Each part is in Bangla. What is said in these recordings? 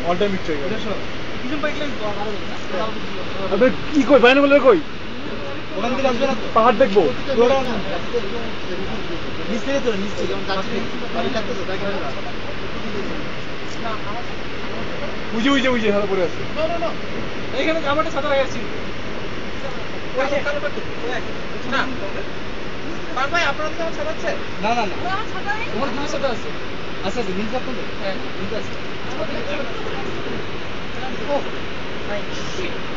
অল টাইম মিক্স হয়ে গেছে আবে কি কই বাইরে বলে কই ওখান থেকে আসবে না পাহাড় দেখবো নিচ থেকে তো নিচ থেকে যেমন যাচ্ছে বাড়ি লাগতে তো দেখে না উজে উজে উজে হারা পড়ে আছে না এইখানে আমারটা ছাতা লাগাইছি না পার ভাই আপনারা তো ছাতা আছে না না না ছাতা নেই তোমার কি ছাতা আছে আচ্ছা আচ্ছা নিচ আপনি হ্যাঁ নিচ আছে ও ভাই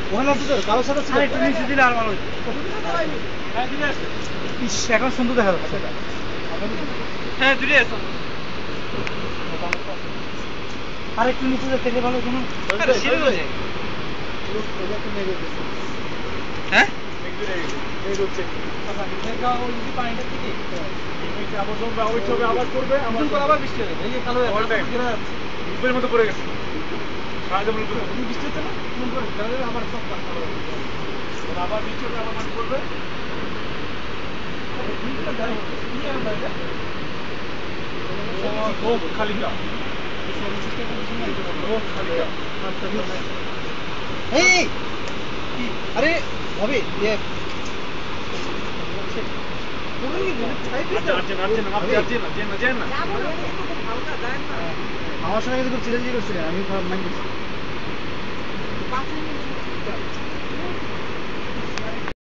ওখানে আছে তো কালো ছাতা ছিল একটু নিচে দিলে আর ভালো হতো হ্যাঁ দিলে আছে ইস এখন সুন্দর দেখা যাচ্ছে হ্যাঁ দিলে আছে আর একটু নিচে যেতে ভালো কোনো আরে সিঁড়ি রয়েছে হ্যাঁ এই হচ্ছে দেখা ওই যে পানিটা থেকে এই আবার জমবে আবার করবে আবার বৃষ্টি হবে এই যে কালো অল টাইম উপরের মতো পড়ে গেছে সারাদিন বৃষ্টি হচ্ছে না আবার সব আবার বৃষ্টি হবে আবার পানি পড়বে ও খালিকা এই আরে হবে ये আমার সঙ্গে কিন্তু চিরাজি করছিলেন আমি মাইন্ড করছি